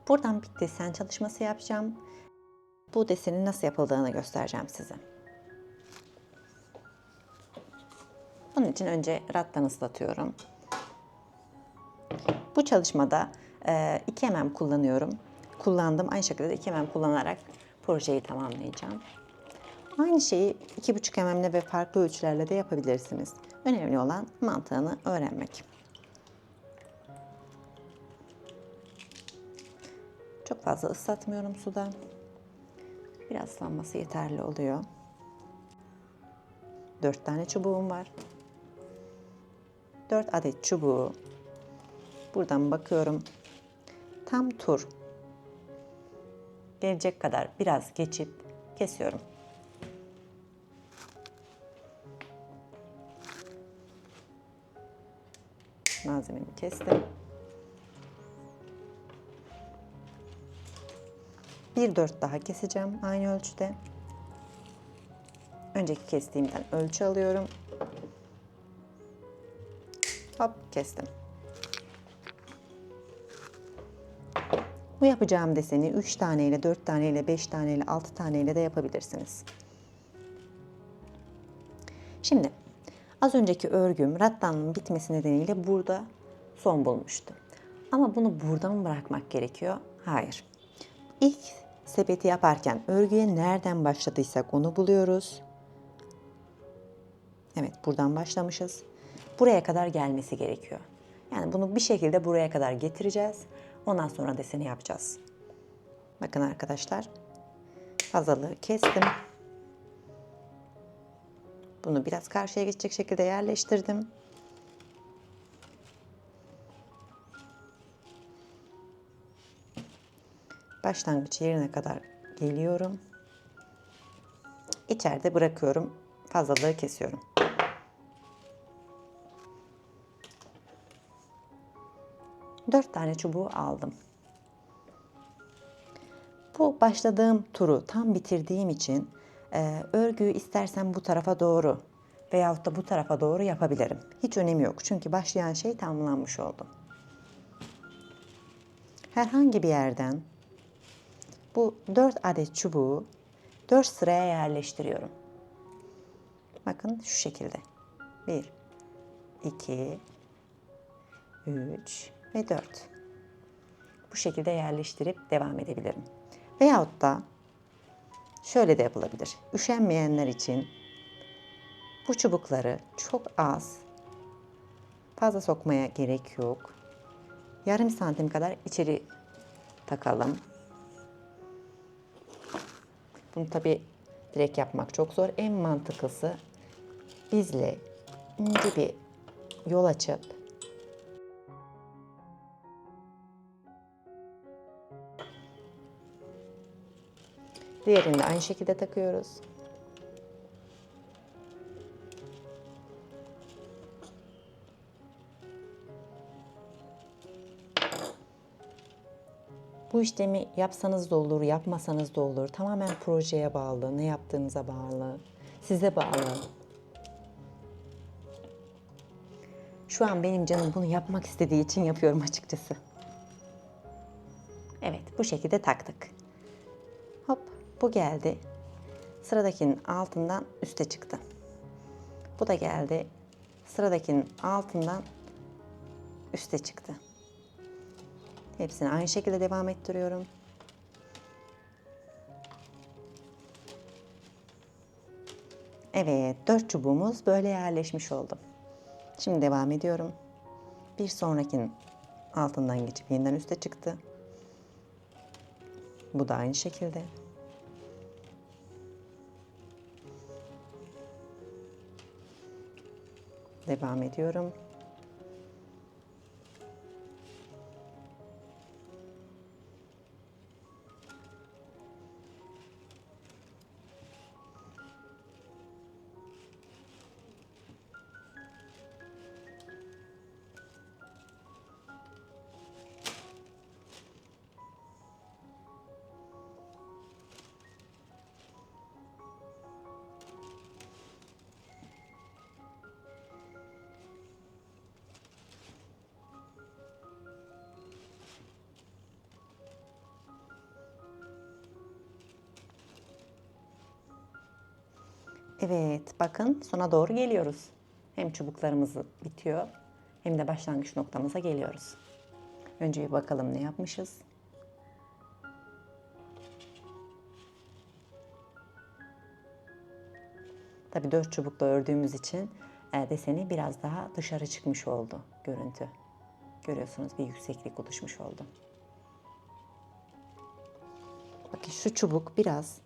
Buradan bir desen çalışması yapacağım. Bu desenin nasıl yapıldığını göstereceğim size. Bunun için önce rattan ıslatıyorum. Bu çalışmada 2 mm kullanıyorum. Kullandım. Aynı şekilde 2 mm kullanarak projeyi tamamlayacağım. Aynı şeyi 2,5 mm'le ve farklı ölçülerle de yapabilirsiniz. Önemli olan mantığını öğrenmek. Çok fazla ıslatmıyorum suda. Biraz ıslanması yeterli oluyor. 4 tane çubuğum var. 4 adet çubuğu buradan bakıyorum. Tam tur gelecek kadar biraz geçip kesiyorum. Malzememi kestim. Bir 4 daha keseceğim aynı ölçüde. Önceki kestiğimden ölçü alıyorum. Hop kestim. Bu yapacağım deseni 3 taneyle, 4 taneyle, 5 taneyle, 6 taneyle de yapabilirsiniz. Şimdi az önceki örgüm rattanın bitmesi nedeniyle burada son bulmuştu. Ama bunu burada mı bırakmak gerekiyor? Hayır. İlk sepeti yaparken örgüye nereden başladıysak onu buluyoruz. Evet, buradan başlamışız. Buraya kadar gelmesi gerekiyor. Yani bunu bir şekilde buraya kadar getireceğiz. Ondan sonra deseni yapacağız. Bakın arkadaşlar, fazlalığı kestim. Bunu biraz karşıya geçecek şekilde yerleştirdim. Başlangıç yerine kadar geliyorum. İçeride bırakıyorum. Fazlalığı kesiyorum. Dört tane çubuğu aldım. Bu başladığım turu tam bitirdiğim için örgüyü istersen bu tarafa doğru veyahut da bu tarafa doğru yapabilirim. Hiç önemi yok çünkü başlayan şey tamamlanmış oldu. Herhangi bir yerden bu 4 adet çubuğu 4 sıraya yerleştiriyorum. Bakın şu şekilde. 1, 2, 3 ve 4. Bu şekilde yerleştirip devam edebilirim. Veyahut da şöyle de yapılabilir. Üşenmeyenler için bu çubukları çok az, fazla sokmaya gerek yok. Yarım santim kadar içeri takalım. Bunu tabi direkt yapmak çok zor. En mantıklısı bizle ince bir yol açıp diğerini de aynı şekilde takıyoruz. Bu işlemi yapsanız da olur, yapmasanız da olur. Tamamen projeye bağlı, ne yaptığınıza bağlı, size bağlı. Şu an benim canım bunu yapmak istediği için yapıyorum açıkçası. Evet, bu şekilde taktık. Hop, bu geldi. Sıradakinin altından üste çıktı. Bu da geldi. Sıradakinin altından üste çıktı. Hepsini aynı şekilde devam ettiriyorum. Evet, 4 çubuğumuz böyle yerleşmiş oldu. Şimdi devam ediyorum. Bir sonrakinin altından geçip yeniden üste çıktı. Bu da aynı şekilde. Devam ediyorum. Evet, bakın sona doğru geliyoruz. Hem çubuklarımız bitiyor hem de başlangıç noktamıza geliyoruz. Önce bir bakalım ne yapmışız. Tabii 4 çubukla ördüğümüz için deseni biraz daha dışarı çıkmış oldu görüntü. Görüyorsunuz bir yükseklik oluşmuş oldu. Bakın şu çubuk biraz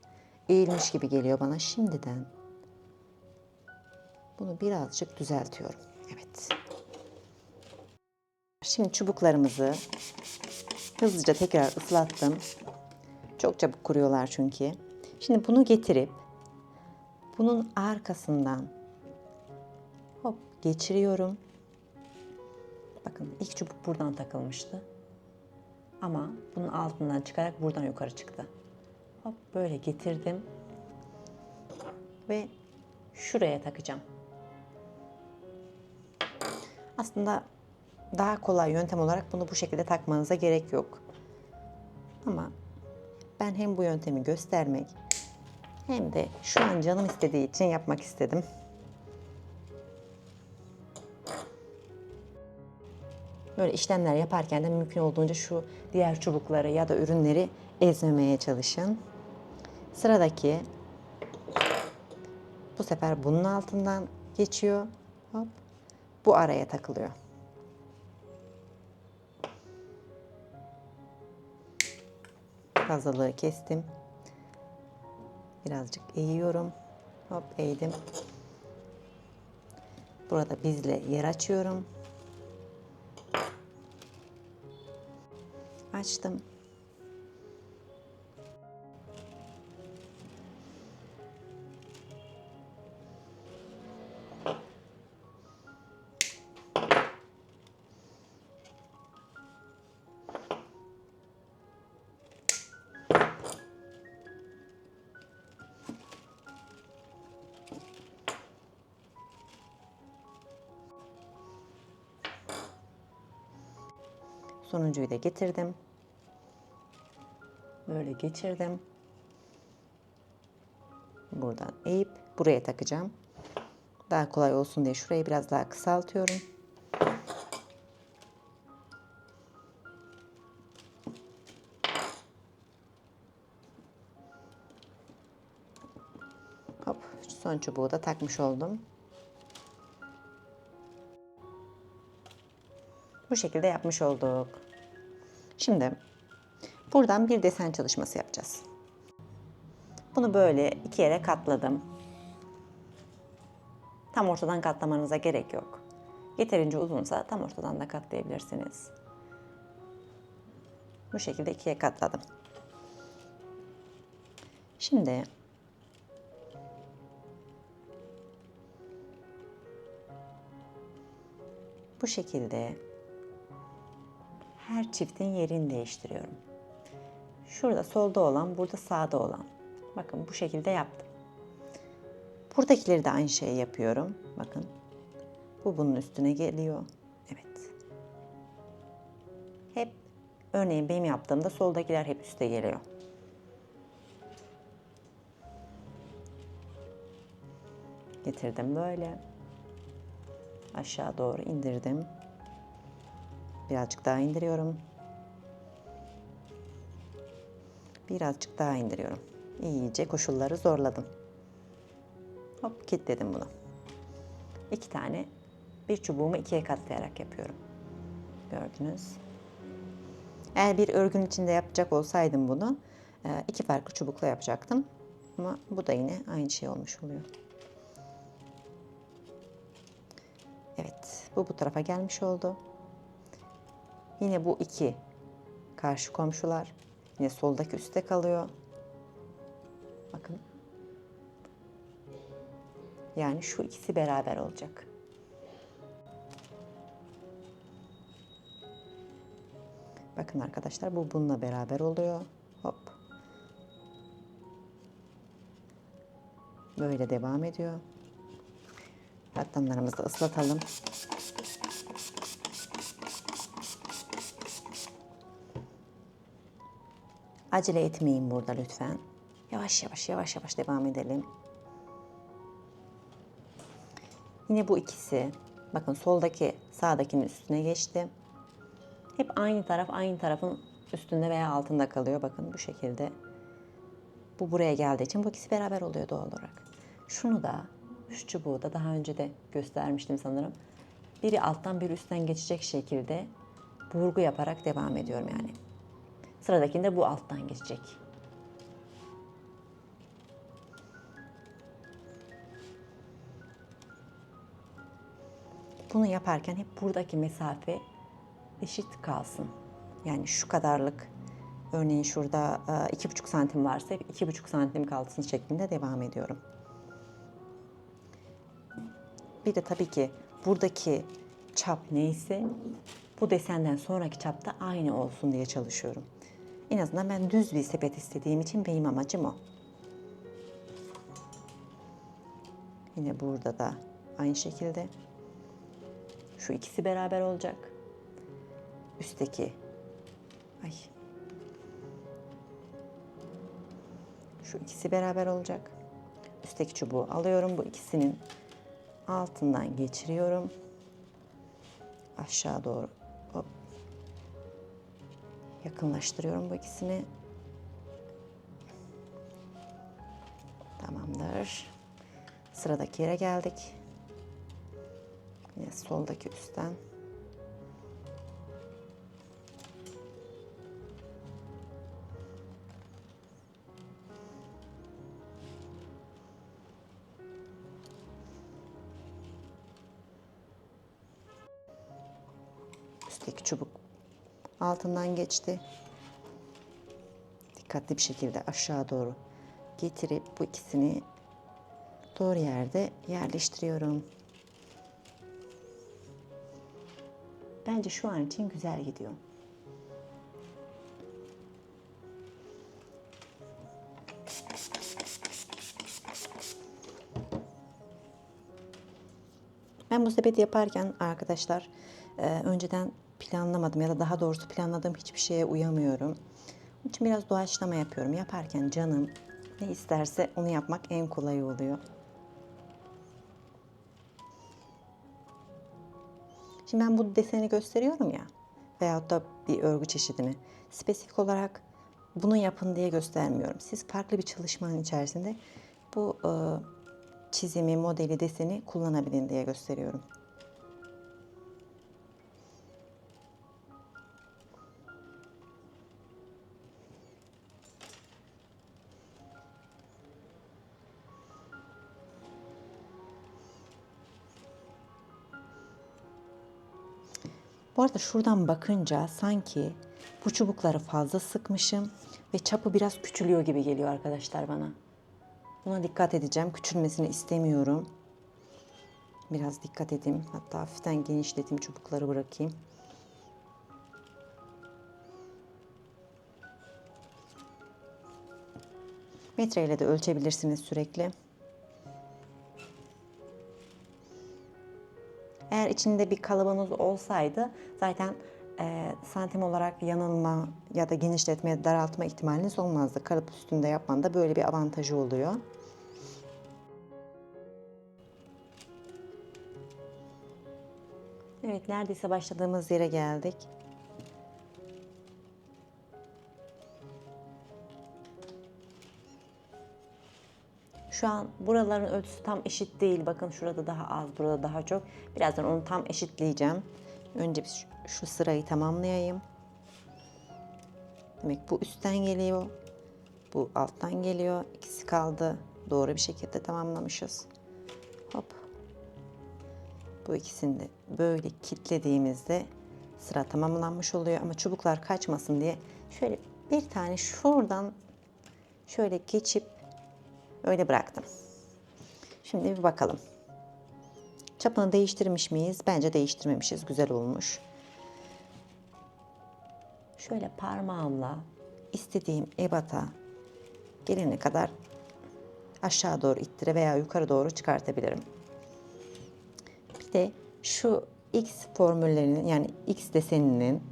eğilmiş gibi geliyor bana şimdiden. Bunu birazcık düzeltiyorum. Evet. Şimdi çubuklarımızı hızlıca tekrar ıslattım. Çok çabuk kuruyorlar çünkü. Şimdi bunu getirip bunun arkasından hop geçiriyorum. Bakın ilk çubuk buradan takılmıştı. Ama bunun altından çıkarak buradan yukarı çıktı. Hop böyle getirdim. Ve şuraya takacağım. Aslında daha kolay yöntem olarak bunu bu şekilde takmanıza gerek yok. Ama ben hem bu yöntemi göstermek hem de şu an canım istediği için yapmak istedim. Böyle işlemler yaparken de mümkün olduğunca şu diğer çubukları ya da ürünleri ezmemeye çalışın. Sıradaki bu sefer bunun altından geçiyor. Hop. Bu araya takılıyor. Fazlalığı kestim. Birazcık eğiyorum. Hop eğdim. Burada bizle yer açıyorum. Açtım. Sonuncuyu da getirdim. Böyle geçirdim. Buradan eğip buraya takacağım. Daha kolay olsun diye şurayı biraz daha kısaltıyorum. Hop, son çubuğu da takmış oldum. Bu şekilde yapmış olduk. Şimdi buradan bir desen çalışması yapacağız. Bunu böyle iki yere katladım. Tam ortadan katlamanıza gerek yok. Yeterince uzunsa tam ortadan da katlayabilirsiniz. Bu şekilde ikiye katladım. Şimdi bu şekilde her çiftin yerini değiştiriyorum. Şurada solda olan, burada sağda olan. Bakın bu şekilde yaptım. Buradakileri de aynı şeyi yapıyorum. Bakın. Bu bunun üstüne geliyor. Evet. Hep örneğin benim yaptığımda soldakiler hep üste geliyor. Getirdim böyle. Aşağı doğru indirdim. Birazcık daha indiriyorum. Birazcık daha indiriyorum. İyice koşulları zorladım. Hop kilitledim bunu. İki tane bir çubuğumu ikiye katlayarak yapıyorum. Gördünüz. Eğer bir örgünün içinde yapacak olsaydım bunu iki farklı çubukla yapacaktım. Ama bu da yine aynı şey olmuş oluyor. Evet, bu tarafa gelmiş oldu. Yine bu iki karşı komşular. Yine soldaki üstte kalıyor. Bakın. Yani şu ikisi beraber olacak. Bakın arkadaşlar bu bununla beraber oluyor. Hop. Böyle devam ediyor. Battanlarımızı da ıslatalım. Acele etmeyin burada lütfen. Yavaş yavaş devam edelim. Yine bu ikisi, bakın soldaki sağdakinin üstüne geçti. Hep aynı taraf aynı tarafın üstünde veya altında kalıyor. Bakın bu şekilde. Bu buraya geldiği için bu ikisi beraber oluyor doğal olarak. Şunu da, şu çubuğu da daha önce de göstermiştim sanırım. Biri alttan biri üstten geçecek şekilde vurgu yaparak devam ediyorum yani. Sıradakinde bu alttan geçecek. Bunu yaparken hep buradaki mesafe eşit kalsın. Yani şu kadarlık, örneğin şurada 2,5 santim varsa hep 2,5 santim kalsın şeklinde devam ediyorum. Bir de tabii ki buradaki çap neyse bu desenden sonraki çap da aynı olsun diye çalışıyorum. En azından ben düz bir sepet istediğim için benim amacım o. Yine burada da aynı şekilde. Şu ikisi beraber olacak. Üstteki şu ikisi beraber olacak. Üstteki çubuğu alıyorum. Bu ikisinin altından geçiriyorum. Aşağı doğru hop. Yakınlaştırıyorum bu ikisini. Tamamdır. Sıradaki yere geldik. Yine soldaki üstten. Üstteki çubuk altından geçti. Dikkatli bir şekilde aşağı doğru getirip bu ikisini doğru yerde yerleştiriyorum. Bence şu an için güzel gidiyor. Ben bu sepeti yaparken arkadaşlar önceden planlamadım ya da daha doğrusu planladığım hiçbir şeye uyamıyorum. Onun için biraz doğaçlama yapıyorum. Yaparken canım ne isterse onu yapmak en kolay oluyor. Şimdi ben bu deseni gösteriyorum ya veyahut da bir örgü çeşidini spesifik olarak bunu yapın diye göstermiyorum. Siz farklı bir çalışmanın içerisinde bu çizimi, modeli, deseni kullanabilin diye gösteriyorum. Bu arada şuradan bakınca sanki bu çubukları fazla sıkmışım ve çapı biraz küçülüyor gibi geliyor arkadaşlar bana. Buna dikkat edeceğim. Küçülmesini istemiyorum. Biraz dikkat edeyim. Hatta hafiften genişleteyim, çubukları bırakayım. Metreyle de ölçebilirsiniz sürekli. Eğer içinde bir kalıbınız olsaydı zaten santim olarak yanılma ya da genişletme, daraltma ihtimaliniz olmazdı. Kalıp üstünde yapmanda böyle bir avantajı oluyor. Evet, neredeyse başladığımız yere geldik. Şu an buraların ölçüsü tam eşit değil. Bakın şurada daha az, burada daha çok. Birazdan onu tam eşitleyeceğim. Önce biz şu sırayı tamamlayayım. Demek bu üstten geliyor. Bu alttan geliyor. İkisi kaldı. Doğru bir şekilde tamamlamışız. Hop. Bu ikisini de böyle kilitlediğimizde sıra tamamlanmış oluyor. Ama çubuklar kaçmasın diye şöyle bir tane şuradan şöyle geçip öyle bıraktım. Şimdi bir bakalım. Çapını değiştirmiş miyiz? Bence değiştirmemişiz. Güzel olmuş. Şöyle parmağımla istediğim ebata gelene kadar aşağı doğru ittire veya yukarı doğru çıkartabilirim. Bir de şu X formüllerinin yani X deseninin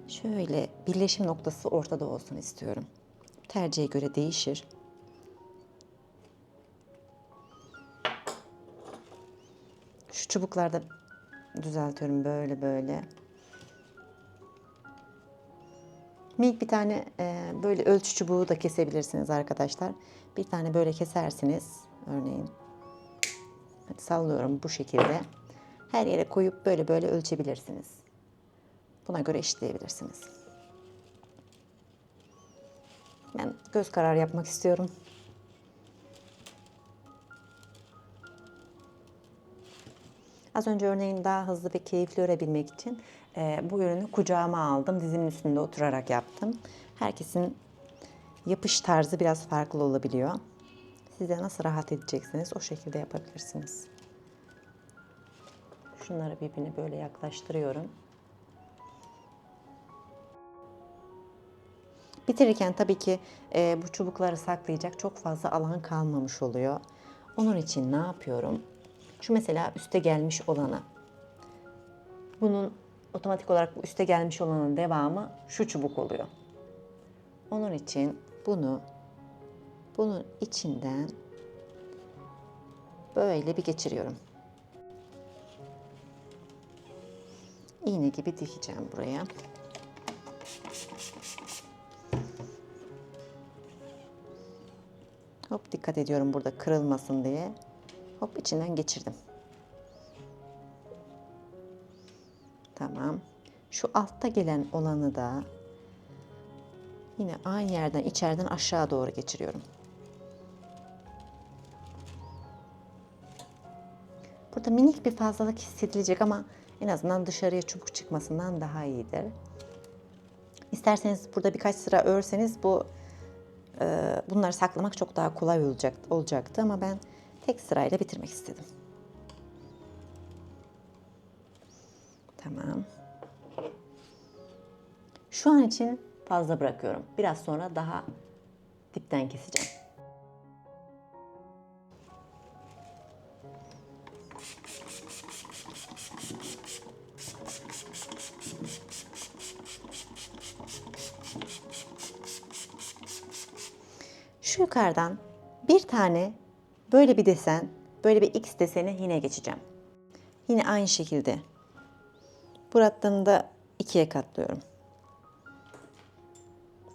şöyle birleşim noktası ortada olsun istiyorum. Tercihe göre değişir. Şu çubuklarda düzeltiyorum böyle böyle. Minik bir tane böyle ölçü çubuğu da kesebilirsiniz arkadaşlar. Bir tane böyle kesersiniz. Örneğin sallıyorum bu şekilde. Her yere koyup böyle böyle ölçebilirsiniz. Buna göre işleyebilirsiniz. Ben göz kararı yapmak istiyorum. Az önce örneğin daha hızlı ve keyifli örebilmek için bu ürünü kucağıma aldım. Dizimin üstünde oturarak yaptım. Herkesin yapış tarzı biraz farklı olabiliyor. Size nasıl rahat edeceksiniz o şekilde yapabilirsiniz. Şunları birbirine böyle yaklaştırıyorum. Bitirirken tabii ki bu çubukları saklayacak çok fazla alan kalmamış oluyor. Onun için ne yapıyorum? Şu mesela üste gelmiş olanı. Bunun otomatik olarak bu üste gelmiş olanın devamı şu çubuk oluyor. Onun için bunun içinden böyle bir geçiriyorum. İğne gibi dikeceğim buraya. Hop dikkat ediyorum burada kırılmasın diye. Hop içinden geçirdim. Tamam. Şu altta gelen olanı da yine aynı yerden içeriden aşağı doğru geçiriyorum. Burada minik bir fazlalık hissedilecek ama en azından dışarıya çubuk çıkmasından daha iyidir. İsterseniz burada birkaç sıra örseniz bunları saklamak çok daha kolay olacaktı ama ben tek sırayla bitirmek istedim. Tamam. Şu an için fazla bırakıyorum. Biraz sonra daha dipten keseceğim. Şu yukarıdan bir tane böyle bir desen, böyle bir X deseni yine geçeceğim. Yine aynı şekilde. Buradan da ikiye katlıyorum.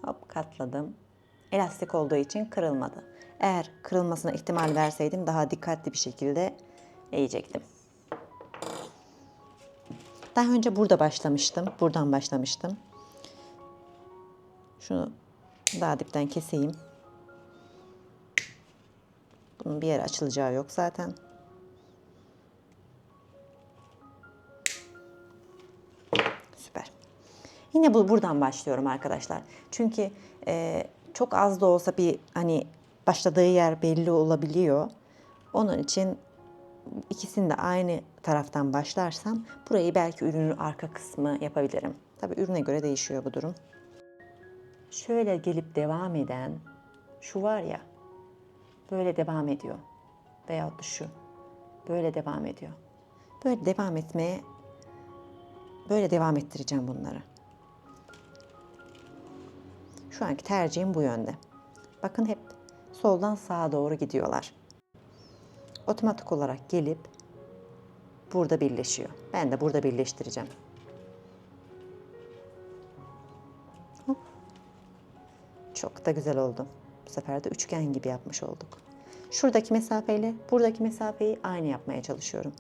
Hop katladım. Elastik olduğu için kırılmadı. Eğer kırılmasına ihtimal verseydim daha dikkatli bir şekilde eğecektim. Daha önce burada başlamıştım. Buradan başlamıştım. Şunu daha dipten keseyim. Bunun bir yere açılacağı yok zaten. Süper. Yine buradan başlıyorum arkadaşlar. Çünkü çok az da olsa bir hani başladığı yer belli olabiliyor. Onun için ikisini de aynı taraftan başlarsam burayı belki ürünün arka kısmı yapabilirim. Tabii ürüne göre değişiyor bu durum. Şöyle gelip devam eden şu var ya böyle devam ediyor. Veyahut da şu böyle devam ediyor. Böyle devam ettireceğim bunları. Şu anki tercihim bu yönde. Bakın hep soldan sağa doğru gidiyorlar. Otomatik olarak gelip burada birleşiyor. Ben de burada birleştireceğim. Hop. Çok da güzel oldu. Bu sefer de üçgen gibi yapmış olduk. Şuradaki mesafeyle buradaki mesafeyi aynı yapmaya çalışıyorum.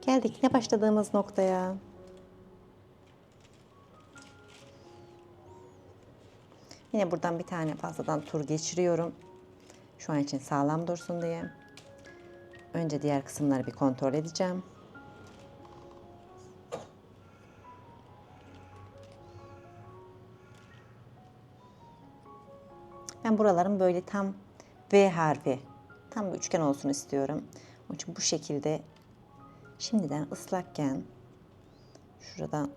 Geldik yine başladığımız noktaya. Yine buradan bir tane fazladan tur geçiriyorum. Şu an için sağlam dursun diye. Önce diğer kısımları bir kontrol edeceğim. Ben buraların böyle tam V harfi, tam bir üçgen olsun istiyorum. Onun için bu şekilde şimdiden ıslakken şuradan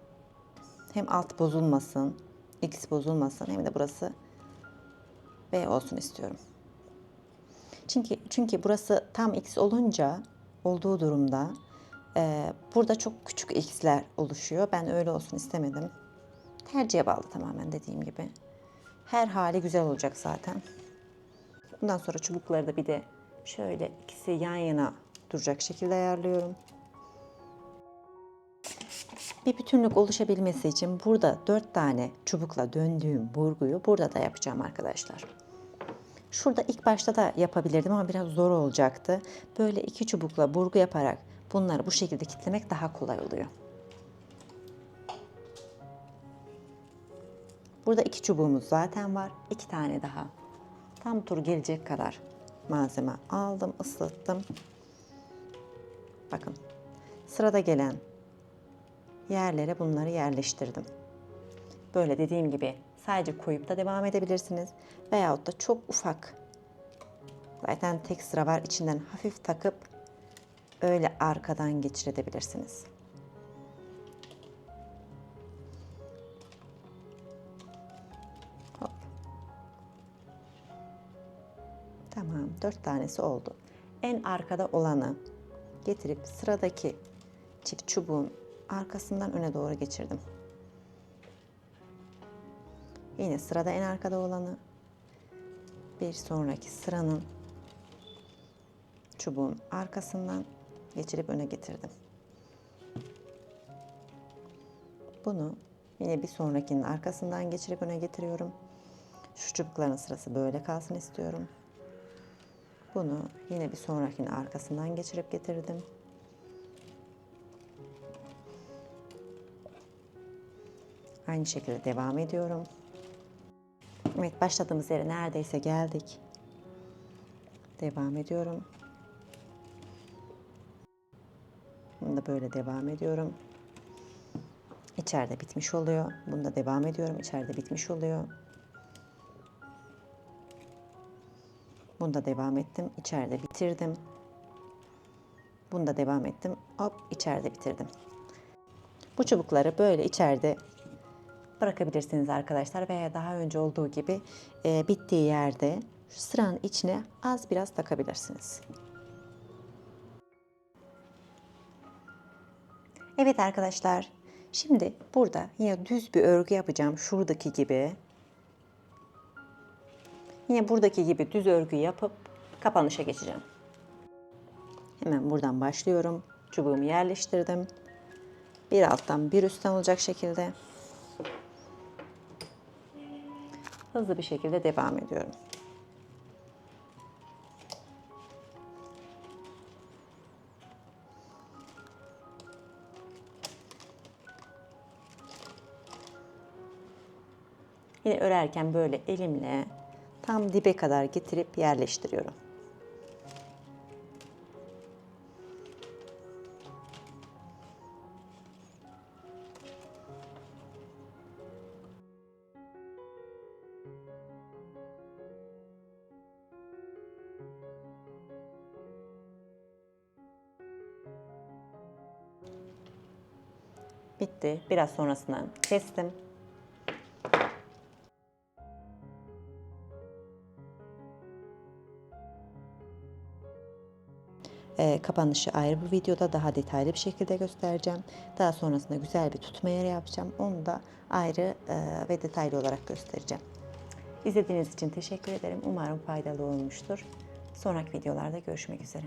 hem alt bozulmasın, X bozulmasın, hem de burası V olsun istiyorum. Çünkü burası tam X olunca, olduğu durumda burada çok küçük X'ler oluşuyor. Ben öyle olsun istemedim. Tercihe bağlı tamamen, dediğim gibi. Her hali güzel olacak zaten. Bundan sonra çubukları da bir de şöyle ikisi yan yana duracak şekilde ayarlıyorum. Bir bütünlük oluşabilmesi için burada 4 tane çubukla döndüğüm burguyu burada da yapacağım arkadaşlar. Şurada ilk başta da yapabilirdim ama biraz zor olacaktı. Böyle 2 çubukla burgu yaparak bunları bu şekilde kitlemek daha kolay oluyor. Burada 2 çubuğumuz zaten var. 2 tane daha. Tam tur gelecek kadar malzeme aldım, ıslattım. Bakın, sırada gelen yerlere bunları yerleştirdim. Böyle dediğim gibi sadece koyup da devam edebilirsiniz. Veyahut da çok ufak, zaten tek sıra var, içinden hafif takıp öyle arkadan geçirebilirsiniz. Hop. Tamam, 4 tanesi oldu. En arkada olanı getirip sıradaki çift çubuğun arkasından öne doğru geçirdim. Yine sırada en arkada olanı bir sonraki sıranın çubuğun arkasından geçirip öne getirdim. Bunu yine bir sonrakinin arkasından geçirip öne getiriyorum. Şu çubukların sırası böyle kalsın istiyorum. Bunu yine bir sonrakinin arkasından geçirip getirdim. Aynı şekilde devam ediyorum. Evet, başladığımız yere neredeyse geldik. Devam ediyorum. Bunu da böyle devam ediyorum. İçeride bitmiş oluyor. Bunu da devam ediyorum. İçeride bitmiş oluyor. Bunu da devam ettim. İçeride bitirdim. Bunu da devam ettim. Hop, içeride bitirdim. Bu çubukları böyle içeride bırakabilirsiniz arkadaşlar, veya daha önce olduğu gibi bittiği yerde şu sıranın içine az biraz takabilirsiniz. Evet arkadaşlar, şimdi burada yine düz bir örgü yapacağım, şuradaki gibi. Yine buradaki gibi düz örgü yapıp kapanışa geçeceğim. Hemen buradan başlıyorum. Çubuğumu yerleştirdim. Bir alttan bir üstten olacak şekilde hızlı bir şekilde devam ediyorum. Yine örerken böyle elimle tam dibe kadar getirip yerleştiriyorum. Bitti. Biraz sonrasından kestim. Kapanışı ayrı bir videoda daha detaylı bir şekilde göstereceğim. Daha sonrasında güzel bir tutma yeri yapacağım. Onu da ayrı ve detaylı olarak göstereceğim. İzlediğiniz için teşekkür ederim. Umarım faydalı olmuştur. Sonraki videolarda görüşmek üzere.